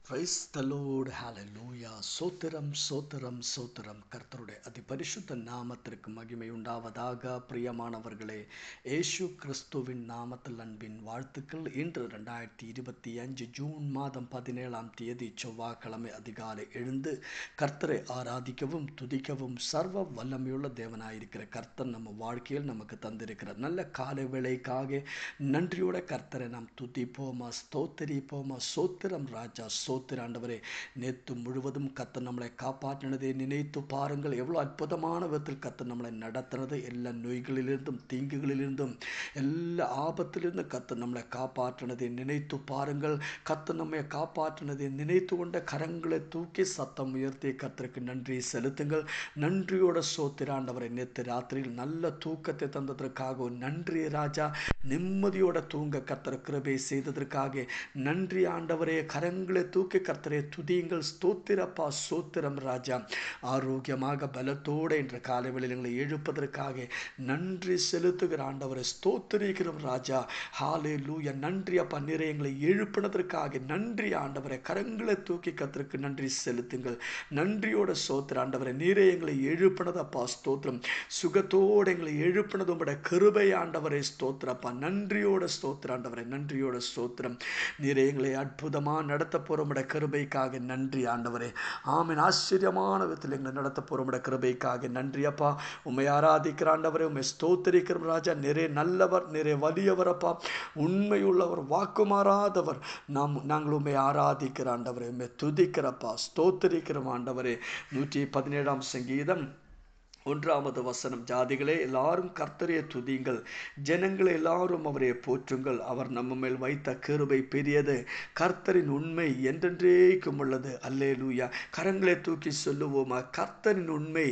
Praise the Lord, ஹalleluya. சோத்திரம் சோத்திரம் சோத்திரம். கர்த்தருடைய அதிபரிசுத்த நாமத்திற்கு மகிமை உண்டாவதாக. பிரியமானவர்களே, இயேசு கிறிஸ்துவின் நாமத்தில் அன்பின் வாழ்த்துக்கள். இன்று 2025 ஜூன் மாதம் 17ஆம் தேதி செவ்வாய்க்கிழமை அதிகாலை எழுந்து கர்த்தரை ஆராதிக்கவும் துதிக்கவும் சர்வ வல்லமையுள்ள தேவனாயிருக்கிற கர்த்தர் நம்ம வாழ்க்கையில் நமக்கு தந்திருக்கிற நல்ல காலை வேளைக்காக நன்றியோட கர்த்தரை நாம் துதிப்போமா, ஸ்தோத்திரிப்போமா. சோத்திரம் ராஜா, சோத்திர ஆண்டவரே. நேற்று முழுவதும் கர்த்தர் நம்மளை காப்பாற்றினதை நினைத்து பாருங்கள். எவ்வளோ அற்புதமான விதத்தில் கர்த்தர் நம்மளை நடத்துறது. எல்லா நோய்களிலிருந்தும் தீங்குகளிலிருந்தும் எல்லா ஆபத்திலிருந்தும் கர்த்தர் நம்மளை காப்பாற்றினதை நினைத்து பாருங்கள். கர்த்தர் நம்மை காப்பாற்றினதை நினைத்து கொண்ட கரங்களை தூக்கி சத்தம் உயர்த்தி கர்த்தருக்கு நன்றி செலுத்துங்கள். நன்றியோட சோத்திர ஆண்டவரை. நேற்று ராத்திரியில் நல்ல தூக்கத்தை தந்ததற்காக நன்றி ராஜா. நிம்மதியோட தூங்க கர்த்தர் கிருபை செய்ததற்காக நன்றி ஆண்டவரே. கரங்களை தூக்கி கர்த்தரை துதியுங்கள். ஸ்தோத்திரப்பா, சோத்திரம் ராஜா. ஆரோக்கியமாக பலத்தோடு என்ற காலைவெளியில் எங்களை எழுப்பதற்காக நன்றி செலுத்துகிற ஆண்டவரை ஸ்தோத்திரிக்கிறோம் ராஜா. ஹalleluya. நன்றி அப்பா. நிறைய எங்களை எழுப்பினதற்காக நன்றி ஆண்டவரை. கரங்களை தூக்கி கர்த்தருக்கு நன்றி செலுத்துங்கள். நன்றியோட சோத்திர ஆண்டவரை. நிறைய எங்களை எழுப்பினதப்பா, ஸ்தோத்திரம். சுகத்தோடு எங்களை எழுப்பினது உம்முடைய கிருபை ஆண்டவரை, ஸ்தோத்திரப்பா. நன்றியோட ஸ்தோத்திர ஆண்டவரை. நன்றியோட ஸ்தோத்திரம். நிறைய எங்களை அற்புதமா நடத்த போற உம்முடைய கிருபைக்காக நன்றி ஆண்டவரே. ஆமென். ஆச்சரியமான விதத்தில் எங்களை நடத்த போற உம்முடைய கிருபைக்காக நன்றி அப்பா. உம்மை ஆராதிக்கிற ஆண்டவரே, உம்மை ஸ்தோத்திரிக்கிறோம் ராஜா. நிறைய நல்லவர், நிறைய வலியவர் அப்பா. உண்மையுள்ளவர், வாக்குமாறாதவர். நாங்கள் உம்மை ஆராதிக்கிற ஆண்டவரே, உம்மை துதிக்கிறப்பா, ஸ்தோத்திரிக்கிறோம் ஆண்டவரே. 117ஆம் சங்கீதம் 1வது வசனம். ஜாதிகளே எல்லாரும் கர்த்தரையே துதியுங்கள், ஜனங்களே எல்லாரும் அவரை போற்றுங்கள். அவர் நம்ம மேல் வைத்த கிருபை பெரியது, கர்த்தரின் உண்மை என்றென்றைக்கும் உள்ளது. அல்லேலூயா. கரங்களை தூக்கி சொல்லுவோமா, கர்த்தரின் உண்மை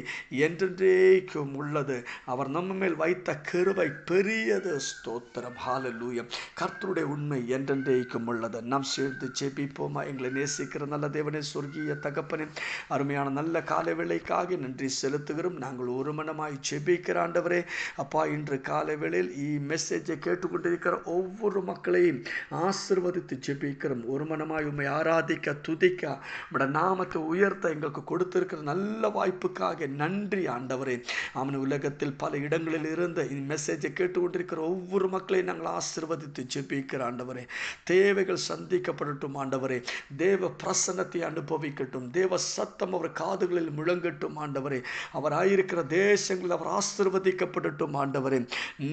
என்றென்றைக்கும் உள்ளது. அவர் நம்ம மேல் வைத்த கிருபை பெரியது. ஸ்தோத்திரம். ஹalleluya. கர்த்தருடைய உண்மை என்றென்றைக்கும் உள்ளது. நாம் சேர்ந்து ஜெபிப்போமா. எங்களை நேசிக்கிற நல்ல தேவனே, சொர்க்கிய தகப்பனே, அருமையான நல்ல காலை வேளைக்காக நன்றி செலுத்துகிறோம். நாங்கள் ஒரு மனமாய் ஜெபிக்கிற ஆண்டவரே அப்பா. இன்று காலை வேளையில் மெசேஜை கேட்டுக்கொண்டிருக்கிற ஒவ்வொரு மக்களையும் ஆசீர்வதித்து ஜெபிக்கிறோம். ஒரு மனமாய் உம்மை ஆராதிக்க துதிக்க உம்முடைய நாமத்தை உயர்த்த எங்களுக்கு கொடுத்திருக்கிற நல்ல வாய்ப்புக்காக நன்றி ஆண்டவரே. அவன் உலகத்தில் பல இடங்களில் இருந்து மெசேஜை கேட்டுக்கொண்டிருக்கிற ஒவ்வொரு மக்களையும் நாங்கள் ஆசீர்வதித்து ஜெபிக்கிற ஆண்டவரே. தேவைகள் சந்திக்கப்படட்டும் ஆண்டவரே. தேவ பிரசன்னத்தை அனுபவிக்கட்டும். தேவ சத்தம் அவர் காதுகளில் முழங்கட்டும் ஆண்டவரே. அவர் ஆயிருக்கிற தேசங்களில் அவர் ஆசீர்வதிக்கப்படட்டும் ஆண்டவரே.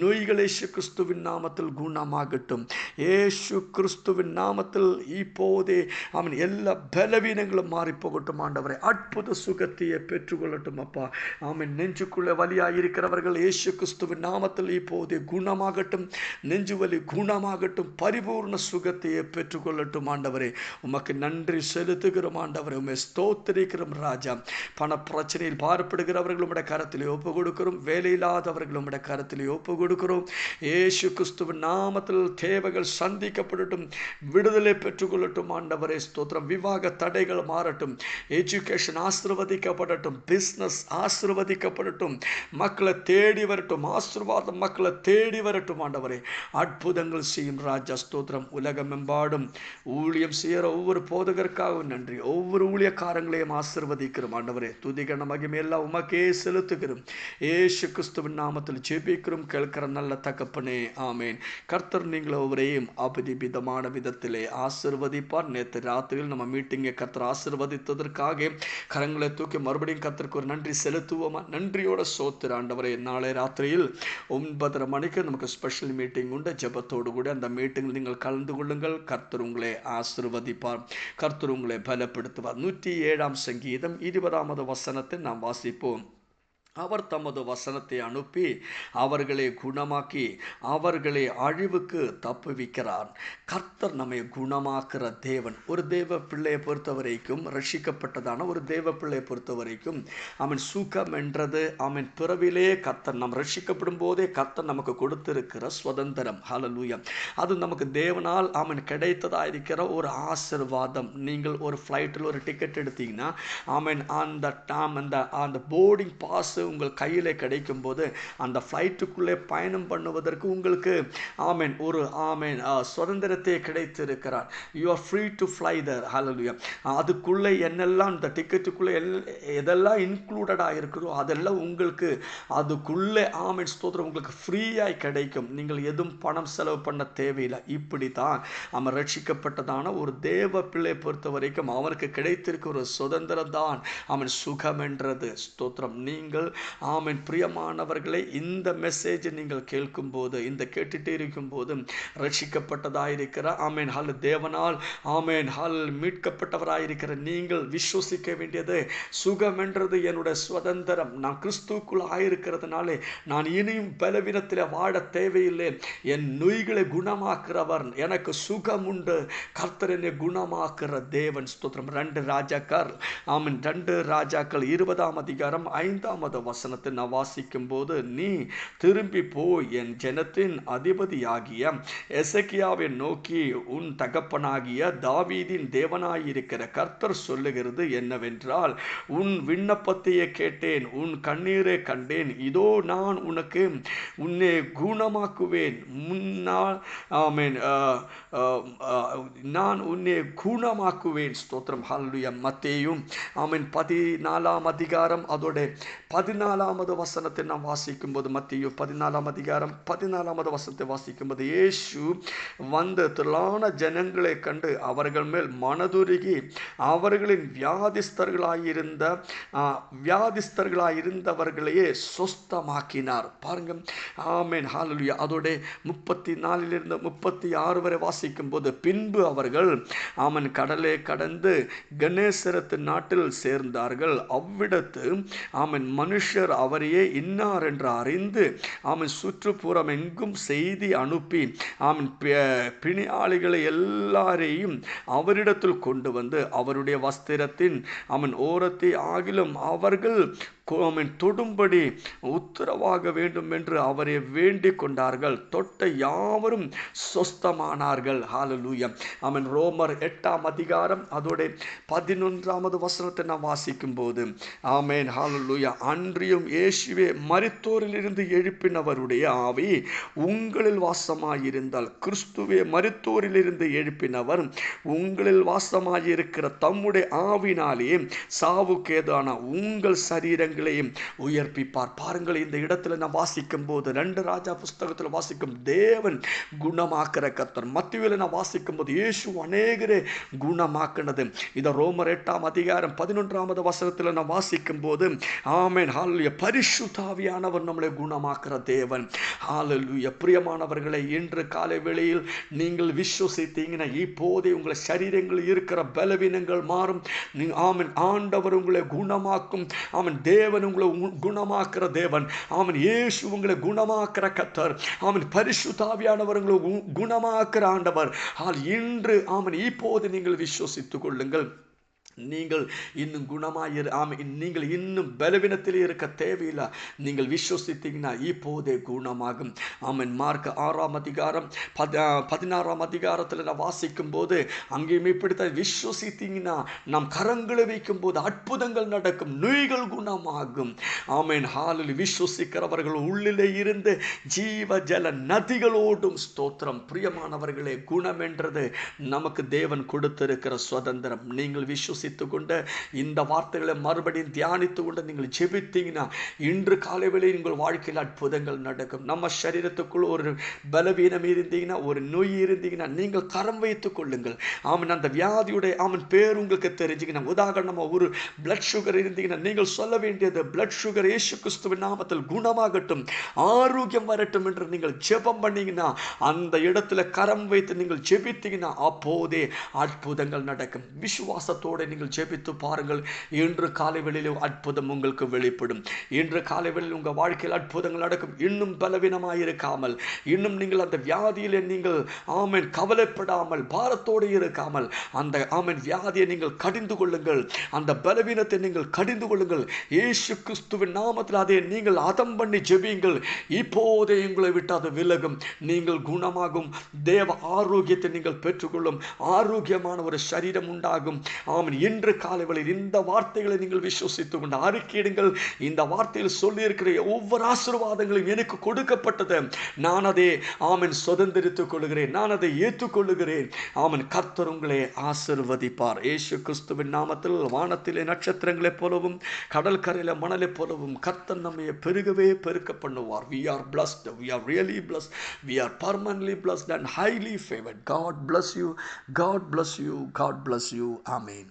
நோய்கள் இயேசு கிறிஸ்துவின் நாமத்தில் குணமாகட்டும். இயேசு கிறிஸ்துவின் நாமத்தில் இப்போதே அவன் எல்லா பலவீனங்களும் மாறி போகட்டும் ஆண்டவரே. அற்புத சுகத்தையே பெற்றுக்கொள்ளட்டும் அப்பா. ஆமென். நெஞ்சுக்குள்ள வலியாயிருக்கிறவர்கள் இயேசு கிறிஸ்துவின் நாமத்தில் இப்போதே குணமாகட்டும். நெஞ்சு வலி குணமாகட்டும். பரிபூர்ண சுகத்தையே பெற்றுக்கொள்ளட்டும் ஆண்டவரே. உமக்கு நன்றி செலுத்துகிறோம் ஆண்டவரே. உம்மை ஸ்தோத்திரிக்கிறோம் ராஜா. பண பிரச்சனையில் பார்ப்படுகிறவர்கள் உம்முடைய கரத்திலே ஒப்பு கொடுக்கிறோம். வேலையில்லாதவர்கள் உம்முடைய கரத்திலே ஒப்பு கொடுக்கிறோம். இயேசு கிறிஸ்துவின் நாமத்தில் தேவைகள் சந்திக்கப்படட்டும். விடுதலை பெற்றுக்கொள்ளட்டும் ஆண்டவரே. ஸ்தோத்திரம். விவாக தடைகள் மாறட்டும். எஜுகேஷன் ஆசீர்வதிக்கப்படட்டும். பிசினஸ் ஆசீர்வதிக்கப்படட்டும். மக்களை தேடி வரட்டும். ஆசீர்வாதம் மக்களை தேடி வரட்டும் ஆண்டவரே. அற்புதங்கள் செய்யும் ராஜா. ஸ்தோத்திரம். உலகமெம்பாடும் ஊழியம் செய்கிற ஒவ்வொரு போதகருக்காகவும் நன்றி. ஒவ்வொரு ஊழியக்காரங்களையும் ஆசீர்வதிக்கிறோம் ஆண்டவரே. துதிகன மகிமை எல்லாம் உமக்கே செலுத்துகிறோம். இயேசு கிறிஸ்துவின் நாமத்தில் ஜெபிக்கிறோம் கேட்கிற நல்ல தகப்பனே. ஆமேன். கர்த்தர் நீங்கள் ஒவ்வொருவரையும் அபரிமிதமான விதத்திலே ஆசீர்வதிப்பார். நேற்று ராத்திரியில் நம்ம மீட்டிங்கை கர்த்தர் ஆசீர்வதித்ததற்காக கரங்களை தூக்கி மறுபடியும் கர்த்தருக்கு ஒரு நன்றி செலுத்துவோமா. நன்றியோட சோத்திர ஆண்டவரே. நாளை ராத்திரியில் 9:30 மணிக்கு நமக்கு ஸ்பெஷல் மீட்டிங் உண்டு. ஜெபத்தோடு கூட அந்த மீட்டிங்கில் நீங்கள் கலந்து கொள்ளுங்கள். கர்த்தர் உங்களை ஆசீர்வதிப்பார். கர்த்தர் உங்களை பலப்படுத்துவார். 107ஆம் சங்கீதம் 20வது வசனத்தை நாம் வாசிப்போம். அவர் தமது வசனத்தை அனுப்பி அவர்களை குணமாக்கி அவர்களை அழிவுக்கு தப்புவிக்கிறார். கர்த்தர் நம்மை குணமாக்குற தேவன். ஒரு தேவ பிள்ளையை பொறுத்த வரைக்கும், ரட்சிக்கப்பட்டதான ஒரு தேவ பிள்ளையை பொறுத்த வரைக்கும் அவன் சுகம் என்றது அவன் பிறவிலே கர்த்தர் நாம் ரட்சிக்கப்படும் போதே கர்த்தர் நமக்கு கொடுத்திருக்கிற சுதந்திரம். ஹல்லேலூயா. அது நமக்கு தேவனால் அவன் கிடைத்ததாக இருக்கிற ஒரு ஆசீர்வாதம். நீங்கள் ஒரு ஃப்ளைட்டில் ஒரு டிக்கெட் எடுத்தீங்கன்னா அவன் அந்த போர்டிங் பாஸ் உங்கள் கையில் கிடைக்கும் போது அந்த ஃப்ளைட்டுக்குள்ளே பயணம் பண்ணுவதற்கு உங்களுக்கு ஆமேன் ஒரு ஆமேன் சுதந்திரத்தை கிடைத்திருக்கிறார். You are free to fly there. Hallelujah. அதுக்குள்ளே என்னெல்லாம் இந்த டிக்கெட்டுக்குள்ளே எதெல்லாம் இன்க்ளூடடாக இருக்கிறதோ அதெல்லாம் உங்களுக்கு அதுக்குள்ளே ஆமேன் ஸ்தோத்திரம் உங்களுக்கு ஃப்ரீயாய் கிடைக்கும். நீங்கள் எதுவும் பணம் செலவு பண்ண தேவையில்லை. இப்படி தான் அவன் ரட்சிக்கப்பட்டதான ஒரு தேவ பிள்ளை பொறுத்த வரைக்கும் அவனுக்கு கிடைத்திருக்க ஒரு சுதந்திரம் தான் அவன் சுகம் என்றது. ஸ்தோத்திரம். நீங்கள் ஆமேன் பிரியமானவர்களை இந்த மெசேஜ் நீங்கள் கேட்கும் போது இந்த கேட்டுட்டே இருக்கும் போது ரட்சிக்கப்பட்டதாயிருக்கிற ஆமேன் ஹல் தேவனால் ஆமேன் ஹல் மீட்கப்பட்டவராயிருக்கிற நீங்கள் விசுவசிக்க வேண்டியது சுகம் என்றது என்னுடைய சுதந்திரம். நான் கிறிஸ்துக்குள் ஆயிருக்கிறதுனாலே நான் இனியும் பலவீனத்தில் வாழ தேவையில்லை. என் நோய்களை குணமாக்குறவர் எனக்கு சுகம் உண்டு. கர்த்தர் என்னை குணமாக்குற தேவன். ஸ்தோத்திரம். 2 ராஜாக்கள் ஆமீன் 2 ராஜாக்கள் 20ஆம் அதிகாரம் 5வது வசனத்தை நான் வாசிக்கும் போது நீ திரும்பி போய் என் ஜனத்தின் அதிபதியாகிய எசேக்கியாவை நோக்கி உன் தகப்பனாகிய தாவீதின் தேவனாயிருக்கிற கர்த்தர் சொல்லுகிறது என்னவென்றால் உன் விண்ணப்பத்தையே கேட்டேன், உன் கண்ணீரை கண்டேன். இதோ நான் உனக்கு உன்னை குணமாக்குவேன். முன்னால் ஆமேன் நான் உன்னை குணமாக்குவேன். ஸ்தோத்திரம். ஹல்லேலூயா. மத்தேயு ஆமேன் 14ஆம் அதிகாரம் அதோட 14வது வசனத்தை நாம் வாசிக்கும் போது மத்தேயு 14ஆம் அதிகாரம் 14வது வசனத்தை வாசிக்கும் போது இயேசு வந்த திரளான ஜனங்களை கண்டு அவர்கள் மேல் மனதுருகி அவர்களின் வியாதிஸ்தர்களாயிருந்தவர்களையே சொஸ்தமாக்கினார். பாருங்க. ஆமேன் ஹல்லேலூயா. அதோட 34 36 வரை வாசிக்கும் போது பின்பு அவர்கள் ஆமன் கடலை கடந்து கணேசரத்து நாட்டில் சேர்ந்தார்கள். அவ்விடத்து ஆமன் மனுஷர் அவரையே இன்னார் என்று அறிந்து ஆமன் சுற்றுப்புறம் எங்கும் செய்தி அனுப்பி ஆமன் பிணியாளிகளை எல்லாரையும் அவரிடத்தில் கொண்டு வந்து அவருடைய வஸ்திரத்தின் ஆமன் ஓரத்தை ஆகிலும் அவர்கள் தொடும்படி உத்தரவாக வேண்டும் என்று அவரை வேண்டிக் கொண்டார்கள். தொட்ட யாவரும் சொஸ்தமானார்கள். ஹல்லேலூயா. ஆமென். ரோமர் 8ஆம் அதிகாரம் அதோட 11வது வசனத்தை நான் வாசிக்கும் போது ஆமென் ஹல்லேலூயா. அன்றியும் இயேசுவே மரித்தோரிலிருந்து எழுப்பினவருடைய ஆவி உங்களில் வாசமாயிருந்தால் கிறிஸ்துவே மரித்தோரிலிருந்து எழுப்பினவர் உங்களில் வாசமாயிருக்கிற தம்முடைய ஆவினாலே சாவுக்கேதான உங்கள் சரீரங்களையும் உயர்ப்பிப்பார். பாருங்கள். இந்த இடத்துல நான் வாசிக்கும் போது 2 ராஜா புஸ்தகத்தில் வாசிக்கும் தேவன் குணமாக்குற கர்த்தர். மத்தேயுவில் நான் வாசிக்கும் போது இயேசு அநேகரை குணமாக்கினது. இதை ரோமர் 8ஆம் அதிகாரம் 11வது வசனத்தில் நான் வாசிக்கும் போது ஆமென் ஹல்லேலூயா. பரிசுத்த ஆவியானவர் நம்மளை குணமாக்குற தேவன். ஹல்லேலூயா. பிரியமானவர்களை இன்று காலை வேளையில் நீங்கள் விசுவசித்தீங்கன்னா இப்போதே உங்கள் சரீரங்களில் இருக்கிற பலவீனங்கள் மாறும். ஆமென். ஆண்டவர் உங்களை குணமாக்கும். ஆமென். தேவன் உங்களை குணமாக்குற தேவன். ஆமென். இயேசு உங்களை குணமாக்குற கர்த்தர். ஆமென். பரிசுத்த ஆவியானவர் உங்களை குணமாக்குற ஆண்டவர். இன்று ஆமென் இப்போது நீங்கள் விசுவசித்துக் கொள்ளுங்கள். நீங்கள் இன்னும் நீங்கள் இன்னும் பலவீனத்தில் இருக்க தேவையில்லை. நீங்கள் விசுவசித்தீங்கன்னா இப்போதே குணமாகும். ஆமென். மார்க் 6ஆம் அதிகாரம் 16ஆம் அதிகாரத்தில் நான் வாசிக்கும் போது அங்கேயுமே இப்படித்தான் விசுவசித்தீங்கன்னா நாம் கரங்களை வைக்கும் போது அற்புதங்கள் நடக்கும், நோய்கள் குணமாகும். ஆமென் ஹல்லேலூயா. விசுவசிக்கிறவர்கள் உள்ளிலே இருந்து ஜீவ ஜல நதிகளோடும். ஸ்தோத்திரம். பிரியமானவர்களே, குணம் என்றது நமக்கு தேவன் கொடுத்திருக்கிற சுதந்திரம். நீங்கள் கொண்டு இந்த வார்த்தைகளை மறுபடியும் தியானித்து கொண்டு நீங்கள் ஜெபித்தீங்கன்னா இன்று காலை வேளையில் உங்கள் வாழ்க்கையில் அற்புதங்கள் நடக்கும். நம்ம சரீரத்துக்குள் ஒரு பலவீனம் இருந்தீங்கன்னா, ஒரு நோய் இருந்தீங்கன்னா நீங்கள் கரம் வைத்துக் கொள்ளுங்கள். ஆமன். அந்த வியாதியுடைய ஆமன் பேர் உங்களுக்கு தெரிஞ்சுங்கன்னா, உதாரணமாக ஒரு பிளட் சுகர் இருந்தீங்கன்னா நீங்கள் சொல்ல வேண்டியது பிளட் சுகர் இயேசு கிறிஸ்துவின் நாமத்தில் குணமாகட்டும், ஆரோக்கியம் வரட்டும் என்று நீங்கள் ஜெபம் பண்ணீங்கன்னா, அந்த இடத்துல கரம் வைத்து நீங்கள் ஜெபித்தீங்கன்னா அப்போதே அற்புதங்கள் நடக்கும். விசுவாசத்தோடு நீங்கள் ஜெபித்து பாருங்கள். இன்று காலை வேளையில் அற்புதம் உங்களுக்கு வெளிப்படும். இன்று காலை வேளையில் உங்கள் வாழ்க்கையில் அற்புதங்கள் நடக்கும். இன்னும் பலவீனமாக இருக்காமல், இன்னும் நீங்கள் அந்த வியாதியிலே நீங்கள் ஆமென் கவலைப்படாமல் பாரத்தோடு இருக்காமல் அந்த ஆமென் வியாதியை நீங்கள் கடிந்து கொள்ளுங்கள். அந்த பலவீனத்தை நீங்கள் கடிந்து கொள்ளுங்கள். இயேசு கிறிஸ்துவின் நாமத்தில் அதை நீங்கள் அதம் பண்ணி ஜெபியுங்கள். இப்போதே உங்களை விட்டு அது விலகும். நீங்கள் குணமாகும். தேவ ஆரோக்கியத்தை நீங்கள் பெற்றுக்கொள்ளும். ஆரோக்கியமான ஒரு சரீரம் உண்டாகும். ஆமென். இன்று காலை வேளையில் இந்த வார்த்தைகளை நீங்கள் விசுவசித்துக் கொண்டு அறிக்கையிடுங்கள். இந்த வார்த்தையில் சொல்லியிருக்கிற ஒவ்வொரு ஆசீர்வாதங்களையும் எனக்கு கொடுக்கப்பட்டது, நான் அதை ஆமென் சுதந்திரித்துக் கொள்கிறேன், நான் அதை ஏற்றுக்கொள்ளுகிறேன். ஆமென். கர்த்தர் உங்களை ஆசீர்வதிப்பார். இயேசு கிறிஸ்துவின் நாமத்தில் வானத்திலே நட்சத்திரங்களைப் போலவும் கடல் கரையில மணலைப் போலவும் கர்த்தர் நம்மை பெருகவே பெருக்க பண்ணுவார். We are blessed. We are really blessed. We are permanently blessed and highly favored. God bless you. God bless you. God bless you. Amen.